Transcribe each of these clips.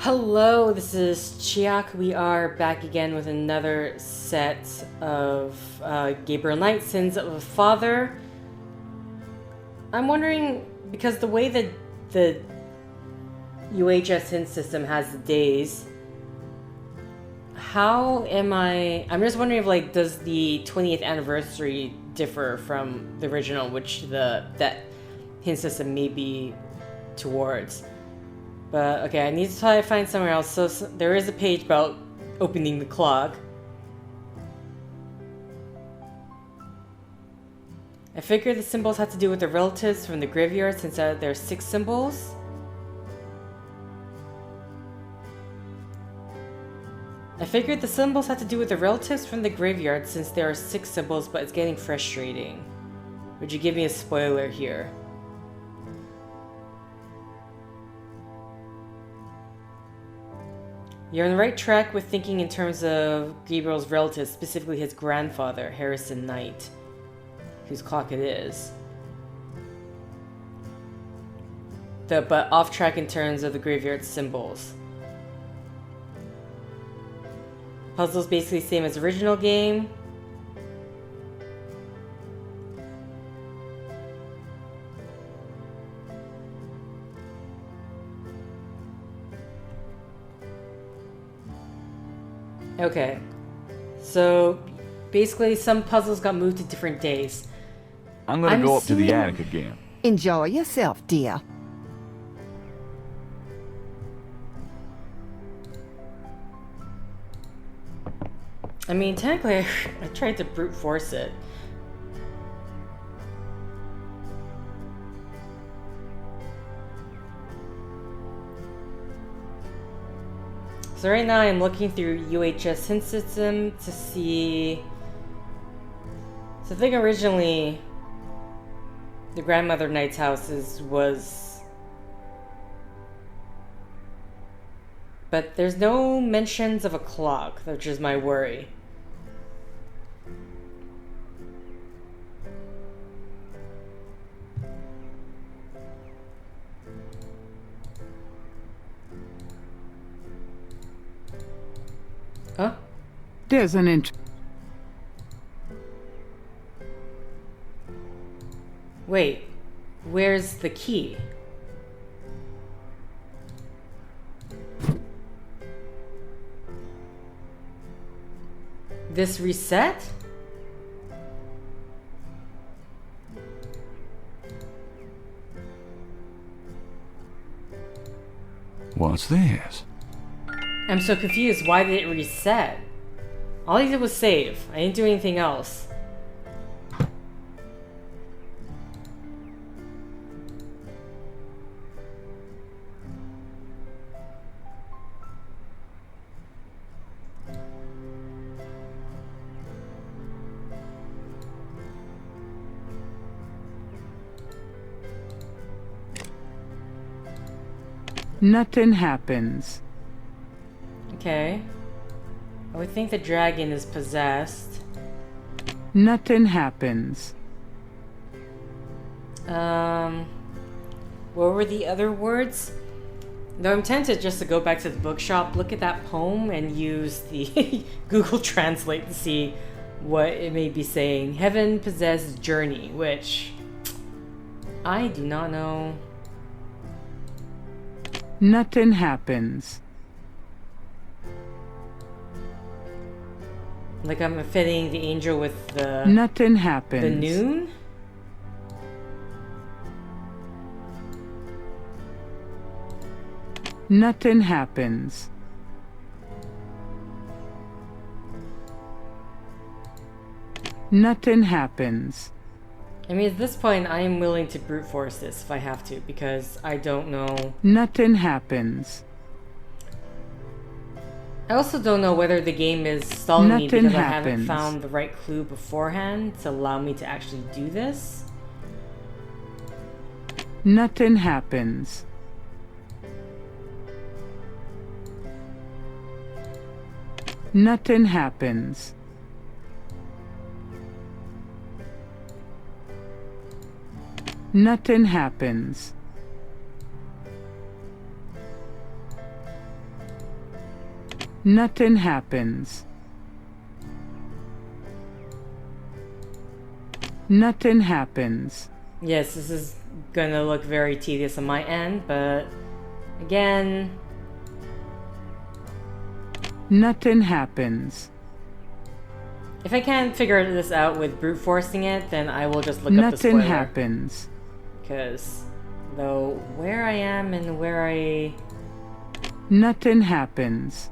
Hello, this is Chiak. We are back again with another set of Gabriel Knight, Sins of a Father. I'm wondering, because the way that the UHS hint system has the days, how am I'm just wondering if, like, does the 20th anniversary differ from the original, which that hint system may be towards? But, okay, I need to try to find somewhere else. So there is a page about opening the clock. I figured the symbols had to do with the relatives from the graveyard since there are 6 symbols. I figured the symbols had to do with the relatives from the graveyard since there are 6 symbols, but it's getting frustrating. Would you give me a spoiler here? You're on the right track with thinking in terms of Gabriel's relatives, specifically his grandfather, Harrison Knight, whose clock it is. But off track in terms of the graveyard symbols. Puzzle's basically the same as the original game. Okay, so basically some puzzles got moved to different days. I'm gonna go up to the attic again. Enjoy yourself, dear. I mean, technically, I tried to brute force it. So right now I'm looking through UHS hint system to see... So I think originally the grandmother Knight's house was... But there's no mentions of a clock, which is my worry. Huh? There's an Wait, where's the key? This reset? What's this? I'm so confused. Why did it reset? All I did was save. I didn't do anything else. Nothing happens. Okay. I would think the dragon is possessed. Nothing happens. What were the other words? Though I'm tempted just to go back to the bookshop, look at that poem, and use the Google Translate to see what it may be saying. Heaven possessed journey, which I do not know. Nothing happens. Like I'm fitting the angel with the... Nothing happens. The noon? Nothing happens. Nothing happens. I mean, at this point, I am willing to brute force this if I have to, because I don't know. Nothing happens. I also don't know whether the game is stalling me Nothing because I happens. haven't found the right clue beforehand to allow me to actually do this. Nothing happens. Nothing happens. Nothing happens. Nothing happens. Nothing happens. Yes, this is gonna look very tedious on my end, but again, Nothing happens. if I can't figure this out with brute forcing it, then I will just look up the Nothing spoiler. happens. Because, though, where I am and where I... Nothing happens.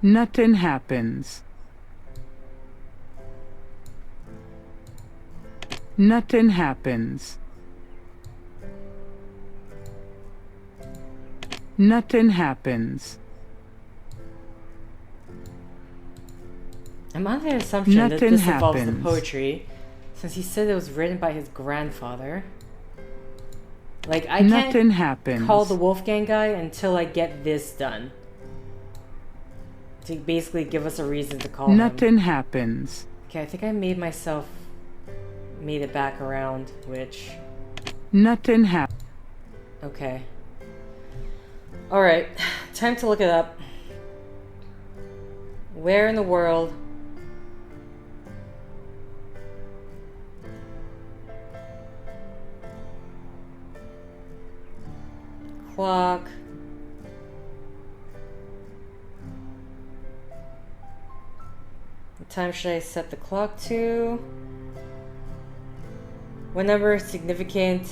Nothing happens. Nothing happens. Nothing happens. I'm under the assumption that Nothing this involves the happens. poetry, since he said it was written by his grandfather. Like, I Nothing can't happens. call the Wolfgang guy until I get this done. To basically give us a reason to call him. Nothing happens. Okay, I think I made it back around, which... Nothing happens. Okay. Alright, time to look it up. Where in the world... Clock... What time should I set the clock to? What number is significant?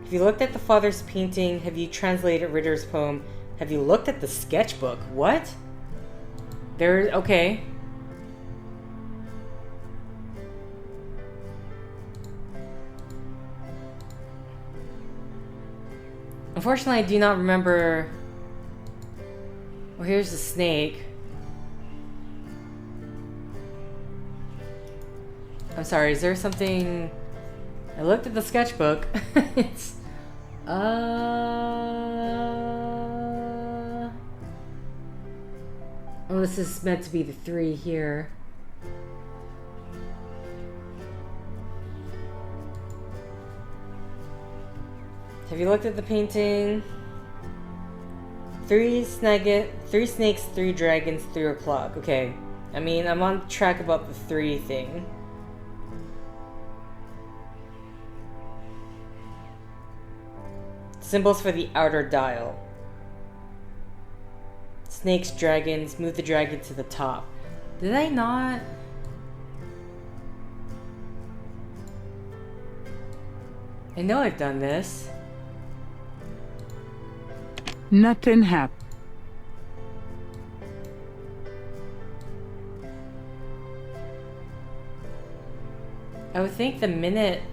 Have you looked at the father's painting? Have you translated Ritter's poem? Have you looked at the sketchbook? What? Okay. Unfortunately, I do not remember... Oh, here's the snake. I'm sorry, is there something... I looked at the sketchbook. It's... Oh, this is meant to be the 3 here. Have you looked at the painting? 3 snakes, 3 dragons, 3 o'clock. Okay. I mean, I'm on track about the 3 thing. Symbols for the outer dial. Snakes, dragons, move the dragon to the top. Did I not? I know I've done this. Nothing happens. I would think the minute...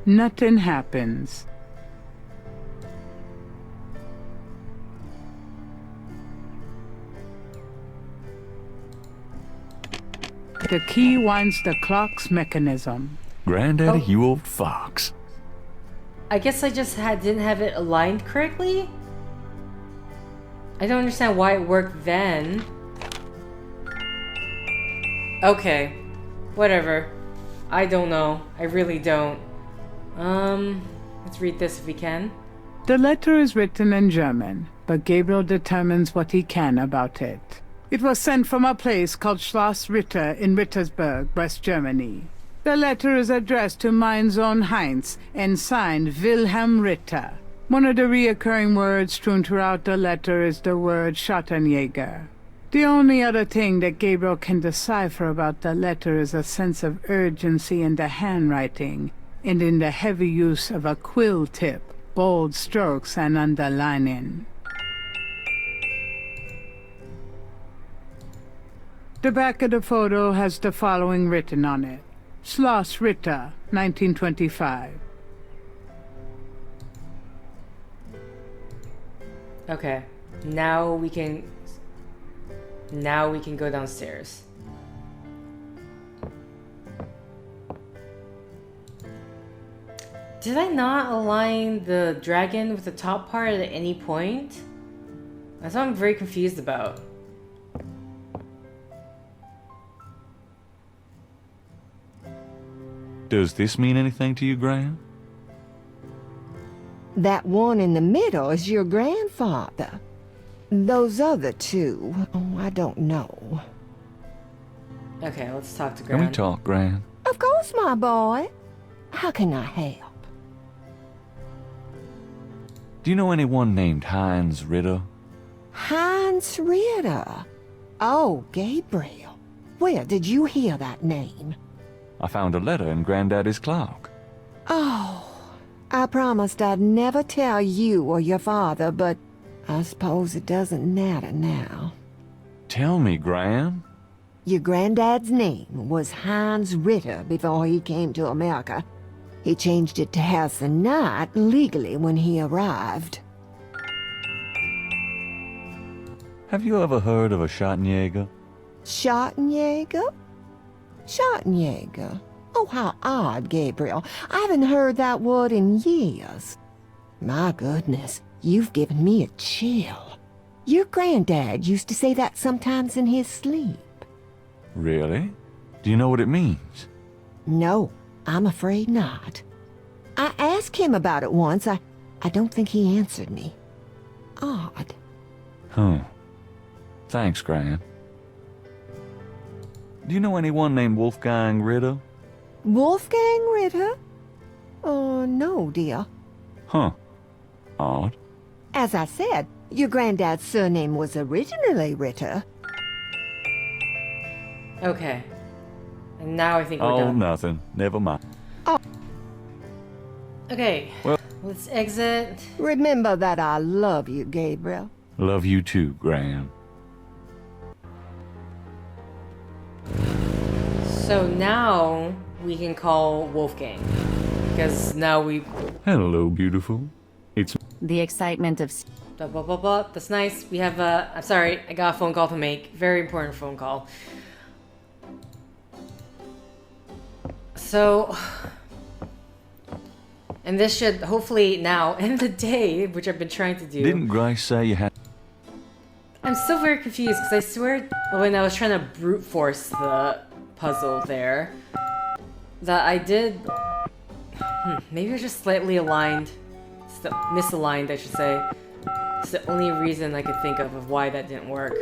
Nothing happens. The key winds the clock's mechanism. Granddaddy, Oh. you old fox. I guess I just didn't have it aligned correctly? I don't understand why it worked then. Okay. Whatever. I don't know. I really don't. Let's read this if we can. The letter is written in German, but Gabriel determines what he can about it. It was sent from a place called Schloss Ritter in Rittersberg, West Germany. The letter is addressed to mein Sohn Heinz and signed Wilhelm Ritter. One of the reoccurring words strewn throughout the letter is the word Schattenjäger. The only other thing that Gabriel can decipher about the letter is a sense of urgency in the handwriting and in the heavy use of a quill tip, bold strokes, and underlining. The back of the photo has the following written on it. Schloss Ritter, 1925. Okay. Now we can go downstairs. Did I not align the dragon with the top part at any point? That's what I'm very confused about. Does this mean anything to you, Gran? That one in the middle is your grandfather. Those other two, oh, I don't know. Okay, let's talk to Gran. Can we talk, Gran? Of course, my boy. How can I help? Do you know anyone named Heinz Ritter? Heinz Ritter. Oh, Gabriel. Where did you hear that name? I found a letter in Granddaddy's clock. Oh, I promised I'd never tell you or your father, but I suppose it doesn't matter now. Tell me, Gran. Your granddad's name was Heinz Ritter before he came to America. He changed it to Harrison Knight legally when he arrived. Have you ever heard of a Schottenjäger? Schottenjäger? Schottenjäger? Oh, how odd, Gabriel. I haven't heard that word in years. My goodness, you've given me a chill. Your granddad used to say that sometimes in his sleep. Really? Do you know what it means? No, I'm afraid not. I asked him about it once. I don't think he answered me. Odd. Huh. Thanks, Gran. Do you know anyone named Wolfgang Ritter? Wolfgang Ritter? Oh, no, dear. Huh. Odd. As I said, your granddad's surname was originally Ritter. Okay. And now I think we're Oh, done. nothing. Never mind. Okay. Well- Let's exit. Remember that I love you, Gabriel. Love you too, Gran. So now we can call Wolfgang. Because now we... Hello, beautiful. It's The excitement of Blah, blah, blah, blah. That's nice. We have a... I'm sorry. I got a phone call to make. Very important phone call. So... And this should hopefully now end the day, which I've been trying to do. Didn't Grace say you had... I'm still very confused because I swear when I was trying to brute force the puzzle there, that I did... maybe it's just slightly aligned. Misaligned, I should say. It's the only reason I could think of why that didn't work.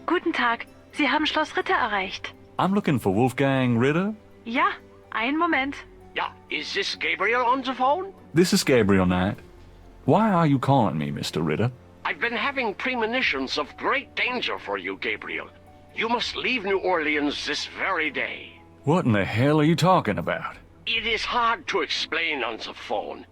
Guten Tag, Sie haben Schloss Ritter erreicht. I'm looking for Wolfgang Ritter. Ja, einen Moment. Yeah, is this Gabriel on the phone? This is Gabriel Knight. Why are you calling me, Mr. Ritter? I've been having premonitions of great danger for you, Gabriel. You must leave New Orleans this very day. What in the hell are you talking about? It is hard to explain on the phone.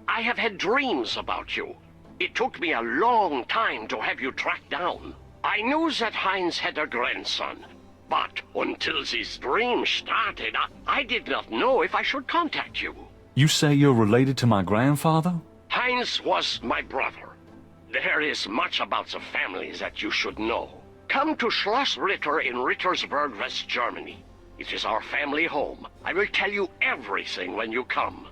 I have had dreams about you. It took me a long time to have you tracked down. I knew that Heinz had a grandson, but until these dreams started, I did not know if I should contact you. You say you're related to my grandfather? Heinz was my brother. There is much about the family that you should know. Come to Schloss Ritter in Rittersberg, West Germany. It is our family home. I will tell you everything when you come.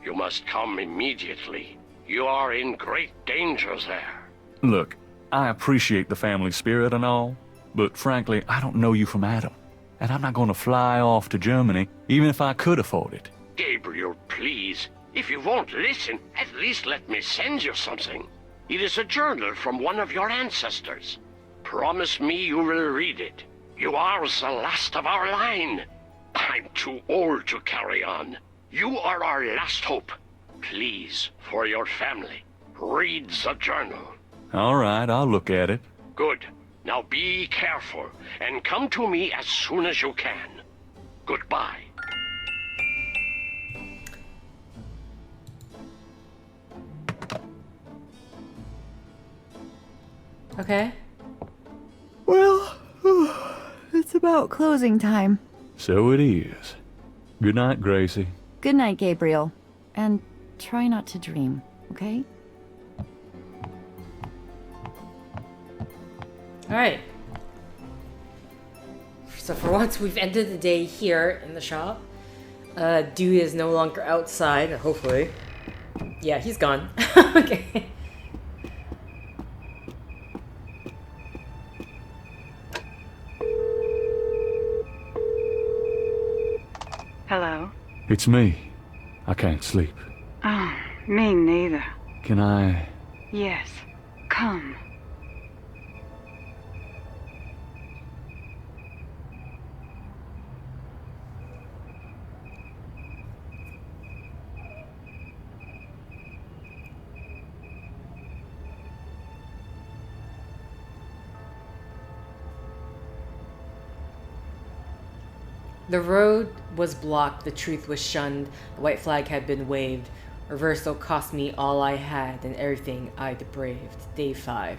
You must come immediately. You are in great danger there. Look, I appreciate the family spirit and all, but frankly, I don't know you from Adam. And I'm not going to fly off to Germany, even if I could afford it. Gabriel, please. If you won't listen, at least let me send you something. It is a journal from one of your ancestors. Promise me you will read it. You are the last of our line. I'm too old to carry on. You are our last hope. Please, for your family, read the journal. All right, I'll look at it. Good. Now be careful, and come to me as soon as you can. Goodbye. Okay. Well, it's about closing time. So it is. Good night, Gracie. Good night, Gabriel. And try not to dream, okay? Alright. So for once, we've ended the day here in the shop. Dude is no longer outside, hopefully. Yeah, he's gone. Okay. It's me. I can't sleep. Oh, me neither. Can I... Yes. Come. The road was blocked, the truth was shunned, the white flag had been waved. Reversal cost me all I had and everything I'd braved. Day 5.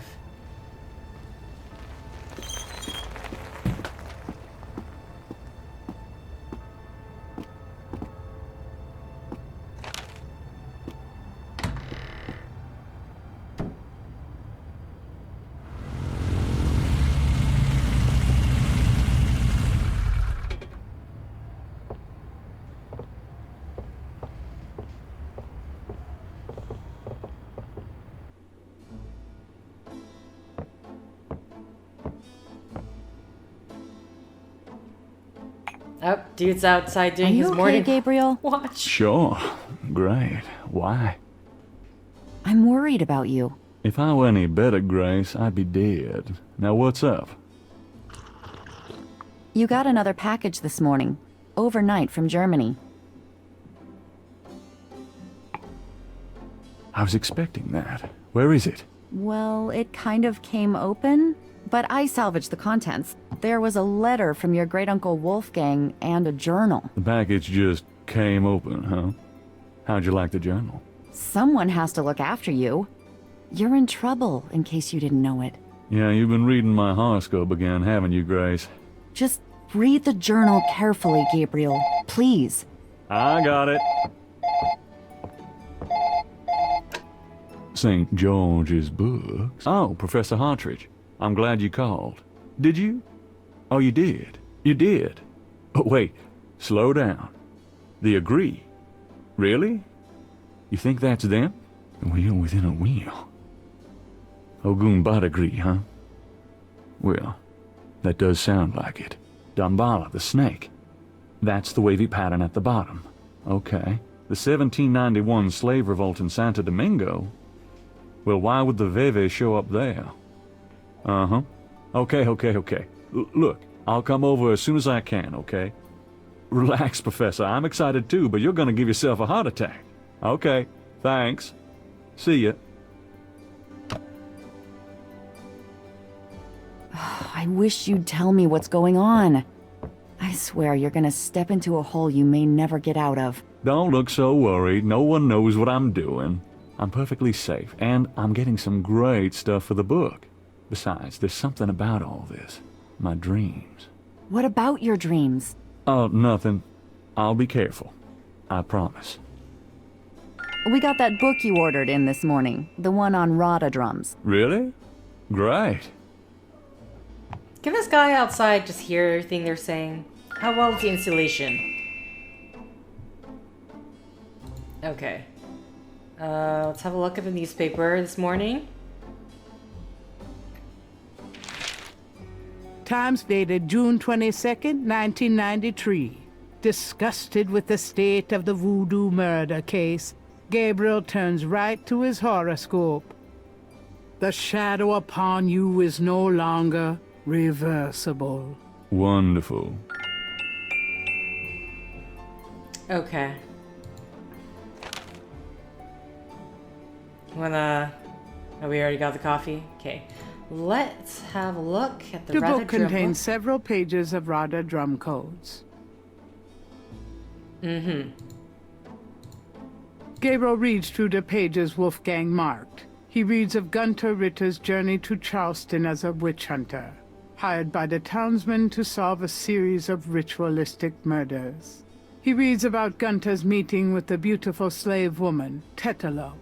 Oh, dude's outside doing his morning Gabriel? watch. Sure. Great. Why? I'm worried about you. If I were any better, Grace, I'd be dead. Now what's up? You got another package this morning. Overnight from Germany. I was expecting that. Where is it? Well, it kind of came open, but I salvaged the contents. There was a letter from your great-uncle Wolfgang and a journal. The package just came open, huh? How'd you like the journal? Someone has to look after you. You're in trouble, in case you didn't know it. Yeah, you've been reading my horoscope again, haven't you, Grace? Just read the journal carefully, Gabriel. Please. I got it. St. George's books. Oh, Professor Hartridge. I'm glad you called. Did you? Oh, you did. You did. But wait, slow down. The Agree. Really? You think that's them? A wheel within a wheel. Ogun Badagri, huh? Well, that does sound like it. Dambala, the snake. That's the wavy pattern at the bottom. Okay. The 1791 slave revolt in Santo Domingo? Well, why would the Veve show up there? Uh-huh. Okay. Look, I'll come over as soon as I can, okay? Relax, Professor. I'm excited too, but you're gonna give yourself a heart attack. Okay, thanks. See ya. I wish you'd tell me what's going on. I swear you're gonna step into a hole you may never get out of. Don't look so worried. No one knows what I'm doing. I'm perfectly safe, and I'm getting some great stuff for the book. Besides, there's something about all this. My dreams. What about your dreams? Oh, nothing. I'll be careful. I promise. We got that book you ordered in this morning. The one on Rada drums. Really? Great. Can this guy outside just hear everything they're saying? How well is the insulation? Okay. Let's have a look at the newspaper this morning. Times dated June 22nd, 1993. Disgusted with the state of the voodoo murder case, Gabriel turns right to his horoscope. The shadow upon you is no longer reversible. Wonderful. Okay. Wanna... Oh, we already got the coffee? Okay. Let's have a look at the The Rada book drum contains several pages of Rada drum codes. Gabriel reads through the pages Wolfgang marked. He reads of Gunter Ritter's journey to Charleston as a witch hunter, hired by the townsmen to solve a series of ritualistic murders. He reads about Gunter's meeting with the beautiful slave woman, Tetelo,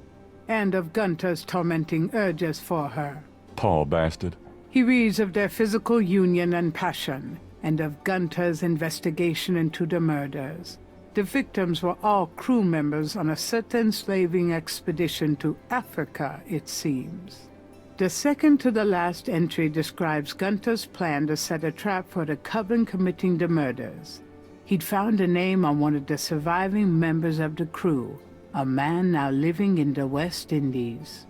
and of Gunter's tormenting urges for her. Poor bastard. He reads of their physical union and passion, and of Gunter's investigation into the murders. The victims were all crew members on a certain slaving expedition to Africa, it seems. The second to the last entry describes Gunter's plan to set a trap for the coven committing the murders. He'd found a name on one of the surviving members of the crew, a man now living in the West Indies.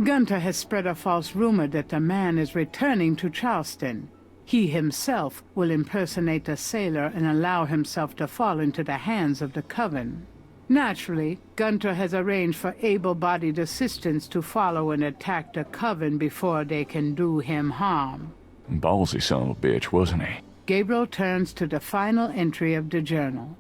Gunter has spread a false rumor that the man is returning to Charleston. He himself will impersonate a sailor and allow himself to fall into the hands of the Coven. Naturally, Gunter has arranged for able-bodied assistants to follow and attack the Coven before they can do him harm. Ballsy son of a bitch, wasn't he? Gabriel turns to the final entry of the journal.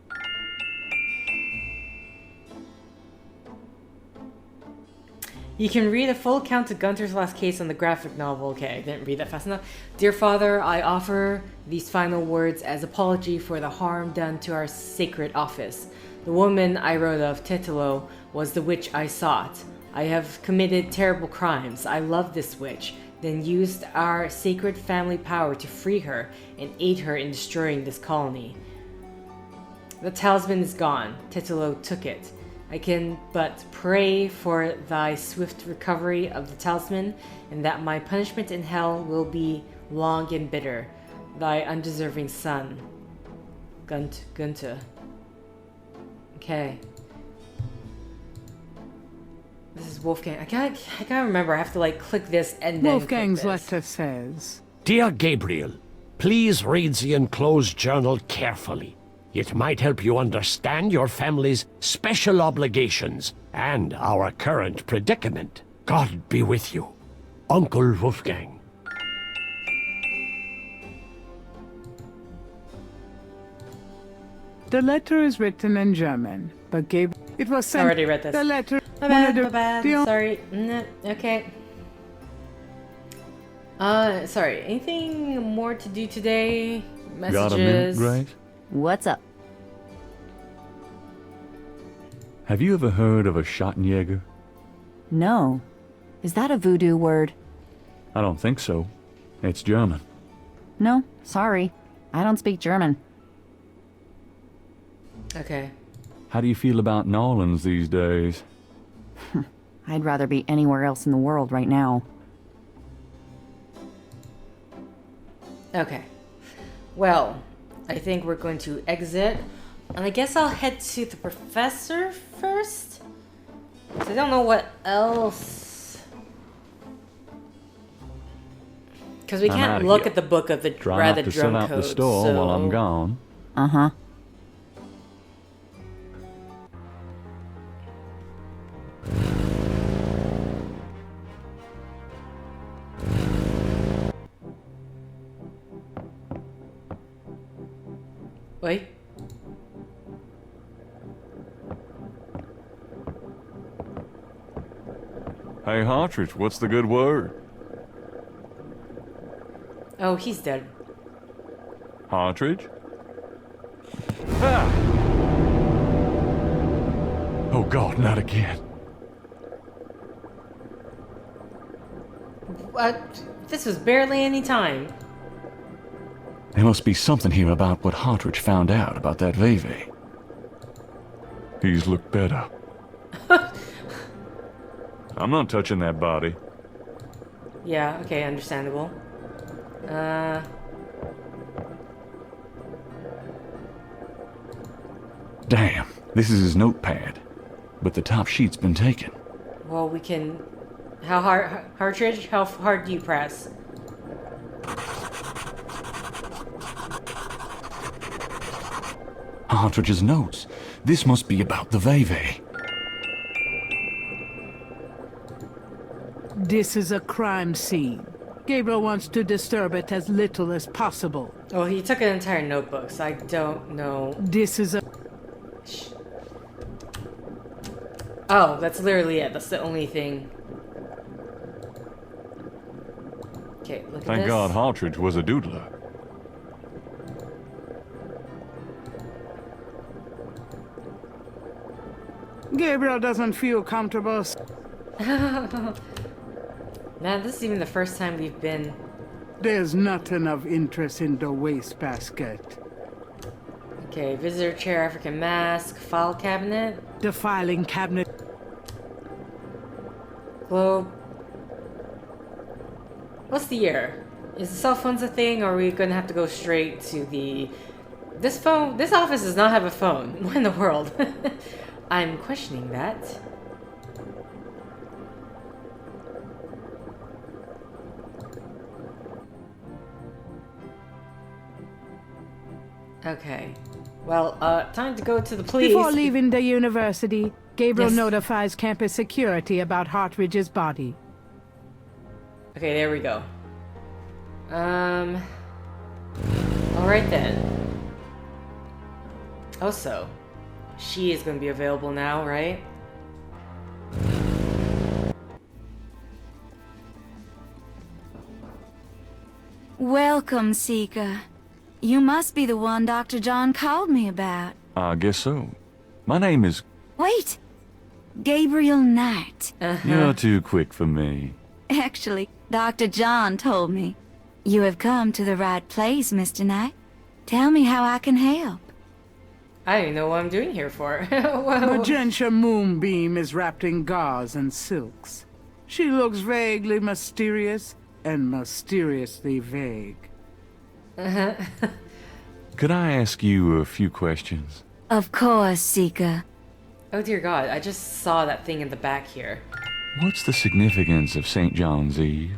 You can read a full account of Gunter's last case on the graphic novel. Okay, I didn't read that fast enough. Dear Father, I offer these final words as apology for the harm done to our sacred office. The woman I wrote of, Titolo, was the witch I sought. I have committed terrible crimes. I loved this witch, then used our sacred family power to free her and aid her in destroying this colony. The talisman is gone. Titolo took it. I can but pray for thy swift recovery of the talisman, and that my punishment in hell will be long and bitter. Thy undeserving son, Gunter. Okay. This is Wolfgang. I gotta remember. I have to like click this and then Wolfgang's click this. letter says, Dear Gabriel, please read the enclosed journal carefully. It might help you understand your family's special obligations and our current predicament. God be with you. Uncle Wolfgang. the letter is written in German, but Gabriel... It was sent... I already read this. The letter... My bad. Sorry. Okay. Sorry. Anything more to do today? Messages? Got a minute, Grace? What's up? Have you ever heard of a Schottenjäger? No. Is that a voodoo word? I don't think so. It's German. No, sorry. I don't speak German. Okay. How do you feel about New Orleans these days? I'd rather be anywhere else in the world right now. Okay. Well, I think we're going to exit. And I guess I'll head to the professor first. So I don't know what else. Because we I'm can't outta look here. at the book of the Try rather not to drunk sell out code. the store so... while I'm gone. Uh-huh. Wait. Hey, Hartridge, what's the good word? Oh, he's dead. Hartridge? Ah! Oh God, not again. What? This was barely any time. There must be something here about what Hartridge found out about that Veve. He's looked better. I'm not touching that body. Yeah, okay, understandable. Damn, this is his notepad. But the top sheet's been taken. Well, we can... How hard... Hartridge, how hard do you press? Hartridge's notes. This must be about the Veve. This is a crime scene. Gabriel wants to disturb it as little as possible. Oh, he took an entire notebook, so I don't know... This is a... Oh, that's literally it. That's the only thing. Okay, look at this. Thank God Hartridge was a doodler. Gabriel doesn't feel comfortable. Man, this is even the first time we've been... There's nothing of interest in the wastebasket. Okay, visitor chair, African mask, file cabinet, The filing cabinet. globe. What's the year? Is the cell phones a thing, or are we gonna have to go straight to the This office does not have a phone. What in the world? I'm questioning that. Okay. Well, time to go to the police. Before leaving the university, Gabriel Yes. notifies campus security about Hartridge's body. Okay, there we go. Alright then. Also, she is going to be available now, right? Welcome, Seeker. You must be the one Dr. John called me about. I guess so. My name is... Wait! Gabriel Knight. You're too quick for me. Actually, Dr. John told me. You have come to the right place, Mr. Knight. Tell me how I can help. I don't even know what I'm doing here for. Whoa. Magenta Moonbeam is wrapped in gauze and silks. She looks vaguely mysterious and mysteriously vague. Could I ask you a few questions? Of course, Seeker. Oh dear God, I just saw that thing in the back here. What's the significance of St. John's Eve?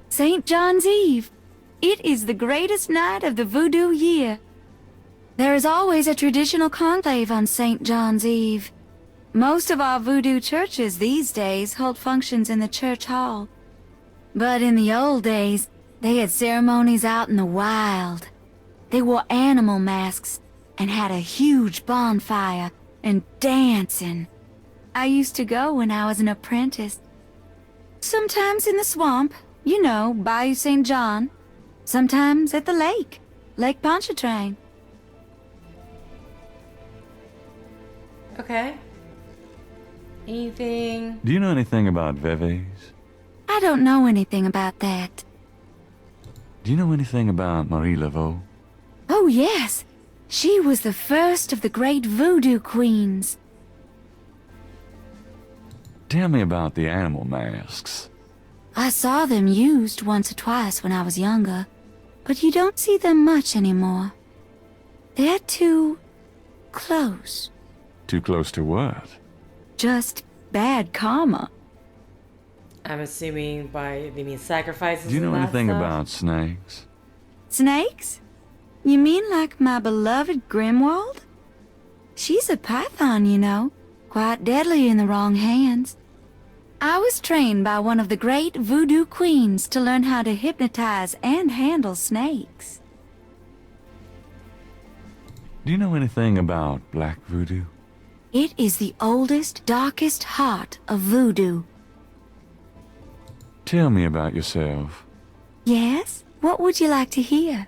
St. John's Eve. It is the greatest night of the voodoo year. There is always a traditional conclave on St. John's Eve. Most of our voodoo churches these days hold functions in the church hall. But in the old days, they had ceremonies out in the wild. They wore animal masks and had a huge bonfire and dancing. I used to go when I was an apprentice. Sometimes in the swamp, you know, Bayou St. John. Sometimes at the lake, Lake Pontchartrain. Okay. Anything? Do you know anything about Veves? I don't know anything about that. Do you know anything about Marie Laveau? Oh, yes. She was the first of the great voodoo queens. Tell me about the animal masks. I saw them used once or twice when I was younger, but you don't see them much anymore. They're too close. Too close to what? Just bad karma. I'm assuming by they mean sacrifices. Do you know and that anything stuff? about snakes? Snakes? You mean like my beloved Grimwald? She's a python, you know, quite deadly in the wrong hands. I was trained by one of the great voodoo queens to learn how to hypnotize and handle snakes. Do you know anything about black voodoo? It is the oldest, darkest heart of voodoo. Tell me about yourself. Yes? What would you like to hear?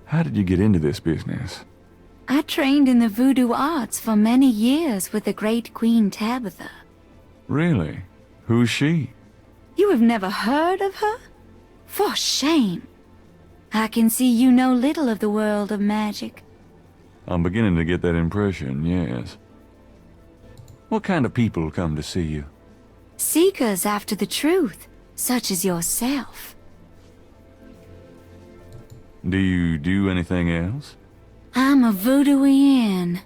How did you get into this business? I trained in the voodoo arts for many years with the great Queen Tabitha. Really? Who's she? You have never heard of her? For shame. I can see you know little of the world of magic. I'm beginning to get that impression, yes. What kind of people come to see you? Seekers after the truth, such as yourself. Do you do anything else? I'm a voodooian.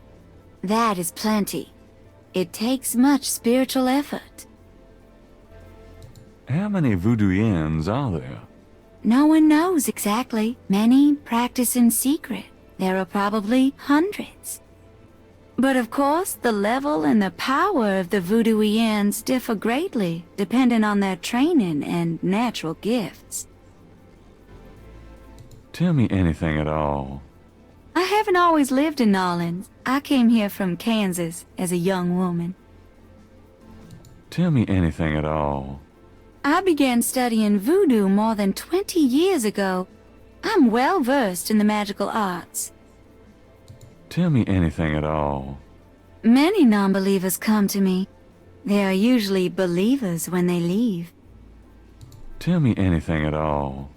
That is plenty. It takes much spiritual effort. How many voodooians are there? No one knows exactly. Many practice in secret. There are probably hundreds. But of course, the level and the power of the voodooians differ greatly, depending on their training and natural gifts. Tell me anything at all. I haven't always lived in Nolens. I came here from Kansas as a young woman. Tell me anything at all. I began studying voodoo more than 20 years ago. I'm well versed in the magical arts. Tell me anything at all. Many non-believers come to me. They are usually believers when they leave. Tell me anything at all.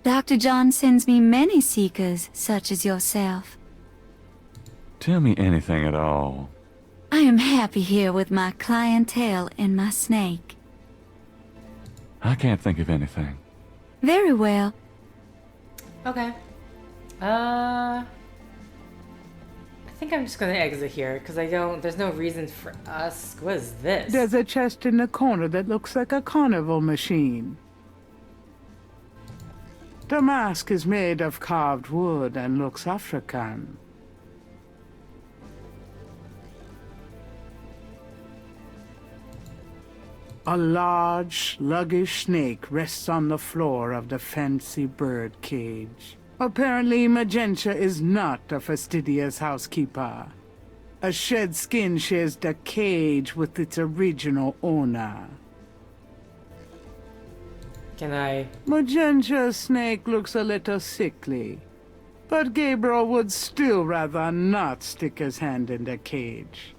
Dr. John sends me many seekers, such as yourself. Tell me anything at all. I am happy here with my clientele and my snake. I can't think of anything. Very well. Okay. I think I'm just gonna exit here, because there's no reason for us. What is this? There's a chest in the corner that looks like a carnival machine. The mask is made of carved wood and looks African. A large, sluggish snake rests on the floor of the fancy bird cage. Apparently, Magenta is not a fastidious housekeeper. A shed skin shares the cage with its original owner. Can I... Magenta's snake looks a little sickly, but Gabriel would still rather not stick his hand in the cage.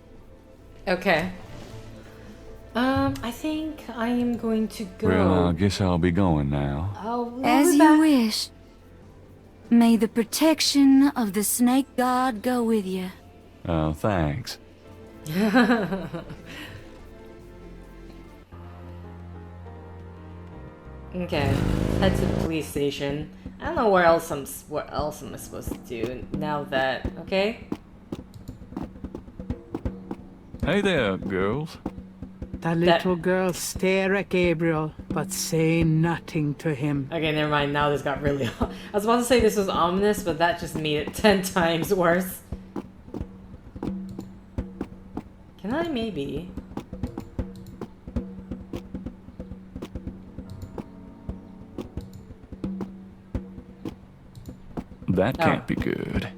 Okay. I think I am going to go. Well, I guess I'll be going now. I'll As be you back. wish. May the protection of the snake god go with you. Oh, thanks. Okay, head to the police station. I don't know what else am I supposed to do now that, okay? Hey there, girls. The little girls stare at Gabriel, but say nothing to him. Okay, never mind, now this got really... I was about to say this was ominous, but that just made it 10 times worse. Can I maybe... That can't be good.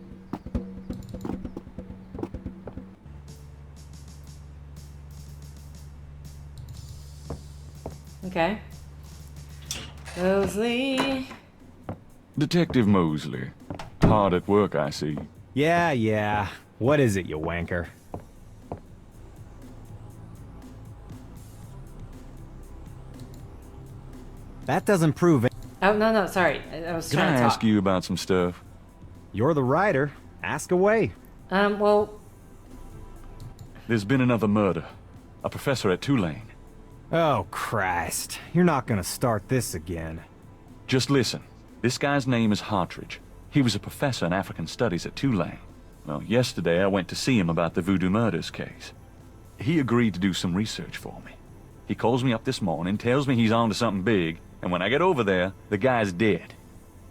Okay. Mosley. Detective Mosley. Hard at work, I see. Yeah. What is it, you wanker? That doesn't prove it. Oh, no, sorry. I was Can trying I to ask talk. you about some stuff? You're the writer. Ask away. Well... There's been another murder. A professor at Tulane. Oh, Christ. You're not gonna start this again. Just listen. This guy's name is Hartridge. He was a professor in African Studies at Tulane. Well, yesterday I went to see him about the voodoo murders case. He agreed to do some research for me. He calls me up this morning, tells me he's on to something big, and when I get over there, the guy's dead.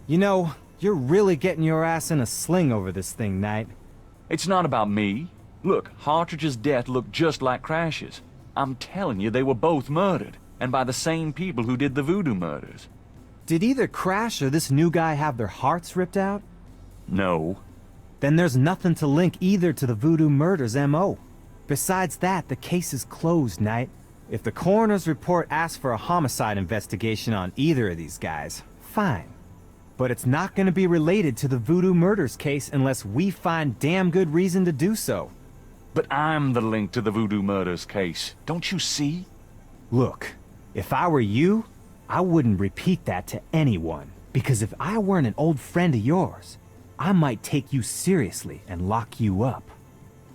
You know, you're really getting your ass in a sling over this thing, Knight. It's not about me. Look, Hartridge's death looked just like Crash's. I'm telling you, they were both murdered, and by the same people who did the voodoo murders. Did either Crash or this new guy have their hearts ripped out? No. Then there's nothing to link either to the voodoo murders M.O. Besides that, the case is closed, Knight. If the coroner's report asks for a homicide investigation on either of these guys, fine. But it's not going to be related to the voodoo murders case unless we find damn good reason to do so. But I'm the link to the voodoo murders case. Don't you see? Look, if I were you, I wouldn't repeat that to anyone. Because if I weren't an old friend of yours, I might take you seriously and lock you up.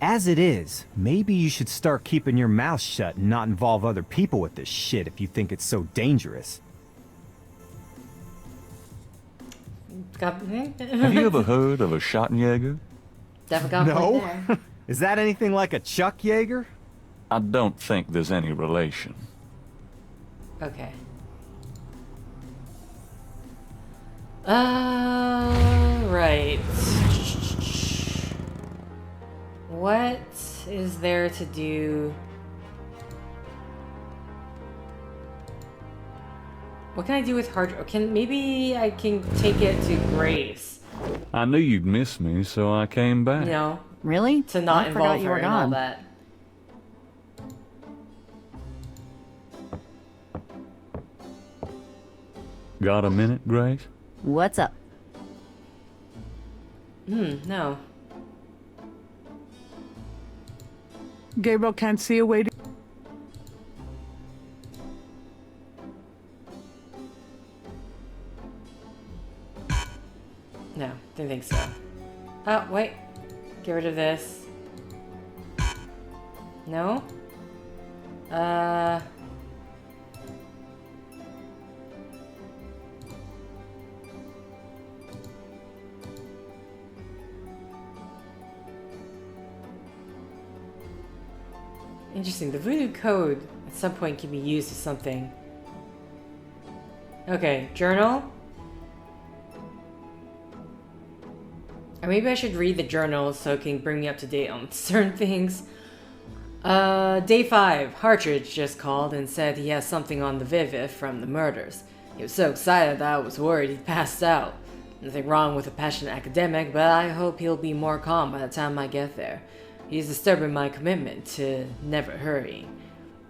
As it is, maybe you should start keeping your mouth shut and not involve other people with this shit if you think it's so dangerous. Have you ever heard of a Schottenjäger? Definitely got a point No? there. Is that anything like a Chuck Yeager? I don't think there's any relation. Okay. Right. What is there to do? What can I do with hard? Maybe I can take it to Grace. I knew you'd miss me, so I came back. You know, Really? to not I forgot involve you her were in all gone. that. Got a minute, Grace? What's up? No. Gabriel can't see a way to... No, didn't think so. Oh, wait. Get rid of this. No? Interesting. The voodoo code at some point can be used as something. Okay, journal. Or maybe I should read the journal so it can bring me up to date on certain things. Day 5. Hartridge just called and said he has something on the Viviv from the murders. He was so excited that I was worried he'd passed out. Nothing wrong with a passionate academic, but I hope he'll be more calm by the time I get there. He's disturbing my commitment to never hurry.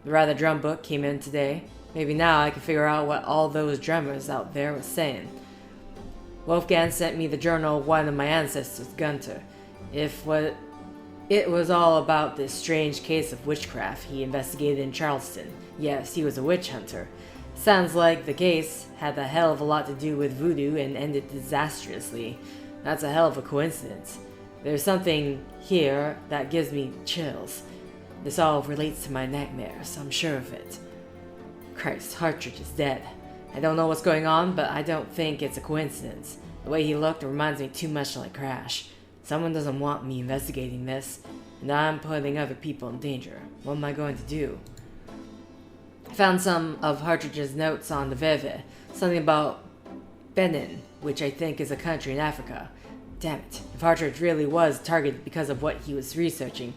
The rather drum book came in today. Maybe now I can figure out what all those drummers out there were saying. Wolfgang sent me the journal of one of my ancestors, Gunter. It was all about this strange case of witchcraft he investigated in Charleston. Yes, he was a witch hunter. Sounds like the case had a hell of a lot to do with voodoo and ended disastrously. That's a hell of a coincidence. There's something here that gives me chills. This all relates to my nightmares, I'm sure of it. Christ, Hartridge is dead. I don't know what's going on, but I don't think it's a coincidence. The way he looked reminds me too much like Crash. Someone doesn't want me investigating this, and I'm putting other people in danger. What am I going to do? I found some of Hartridge's notes on the Veve, something about Benin, which I think is a country in Africa. Damn it, if Hartridge really was targeted because of what he was researching,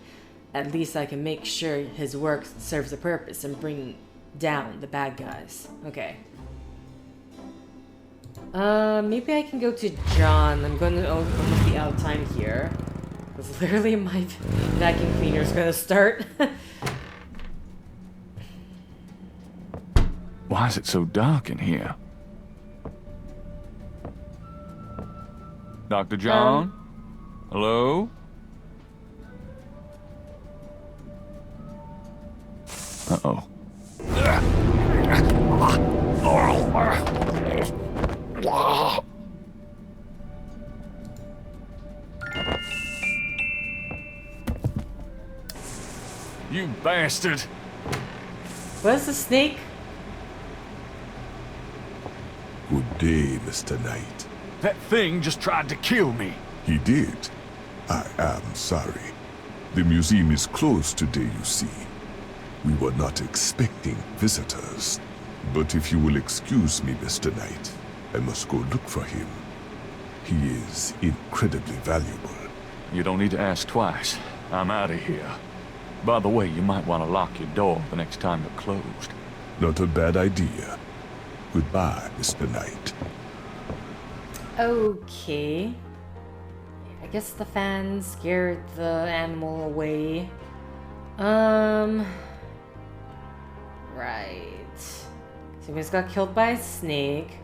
at least I can make sure his work serves a purpose and bring down the bad guys. Okay. Maybe I can go to John. I'm going to almost be out of time here. Because literally my vacuum cleaner is going to start. Why is it so dark in here? Dr. John? Hello? Uh-oh. You bastard! Where's the snake? Good day, Mr. Knight. That thing just tried to kill me. He did. I am sorry. The museum is closed today, you see. We were not expecting visitors. But if you will excuse me, Mr. Knight, I must go look for him. He is incredibly valuable. You don't need to ask twice. I'm out of here. By the way, you might want to lock your door the next time you're closed. Not a bad idea. Goodbye, Mr. Knight. Okay. I guess the fan scared the animal away. Right. So he just got killed by a snake.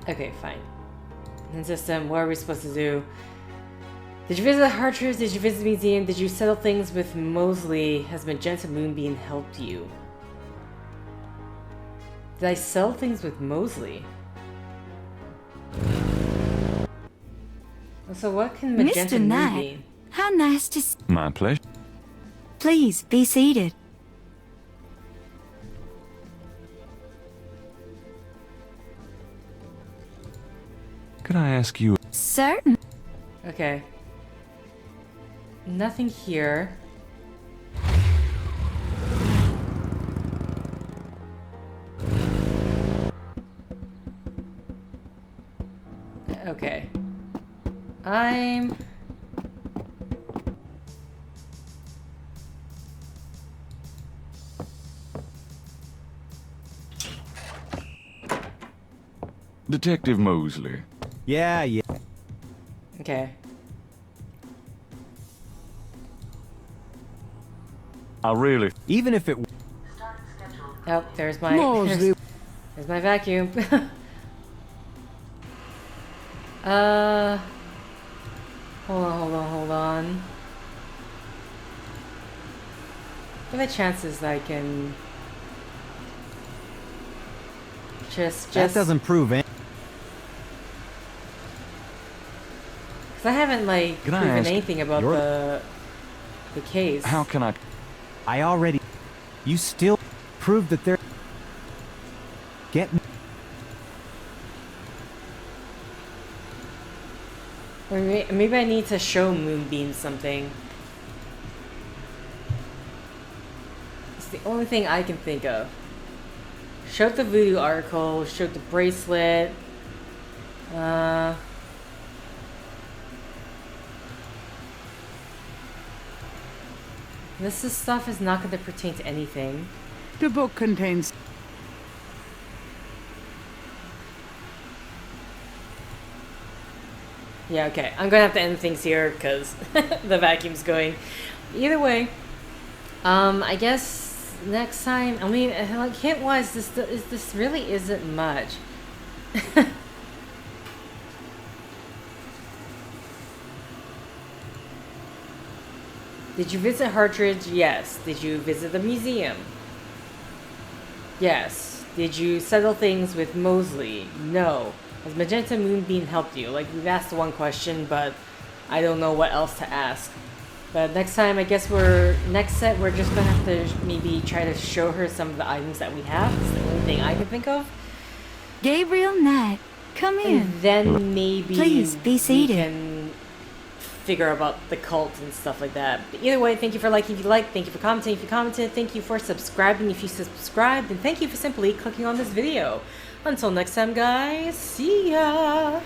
Okay, fine. In system, what are we supposed to do? Did you visit Hartridge? Did you visit the museum? Did you settle things with Mosley? Has Magenta Moonbeam helped you? Did I settle things with Mosley? So what can Magenta Mr. Knight, Moonbeam? how nice to see. My pleasure. Please, be seated. Could I ask you... Certain. Okay. Nothing here. Okay. I'm... Detective Mosley. Yeah. Okay. I really... Even if it... Oh, there's my... Mosley. There's my vacuum. Hold on. What are the chances that I can... Just... That doesn't prove it. Because I haven't, like, Can I proven ask anything about the case. How can I... I already... You still proved that there... Get me... Or maybe I need to show Moonbeam something. It's the only thing I can think of. Showed the voodoo article, showed the bracelet. This stuff is not going to pertain to anything. The book contains... Yeah, okay. I'm gonna have to end things here because the vacuum's going. Either way, I guess next time. I mean, like hint-wise, this really isn't much. Did you visit Hartridge? Yes. Did you visit the museum? Yes. Did you settle things with Mosley? No. Has Magenta Moonbeam helped you? Like, we've asked one question, but I don't know what else to ask. But next time, I guess next set, we're just gonna have to maybe try to show her some of the items that we have. It's the only thing I can think of. Gabriel Knight, come in. And then maybe Please be seated. we can figure about the cult and stuff like that. But either way, thank you for liking if you liked, thank you for commenting if you commented, thank you for subscribing if you subscribed, and thank you for simply clicking on this video. Until next time, guys, see ya!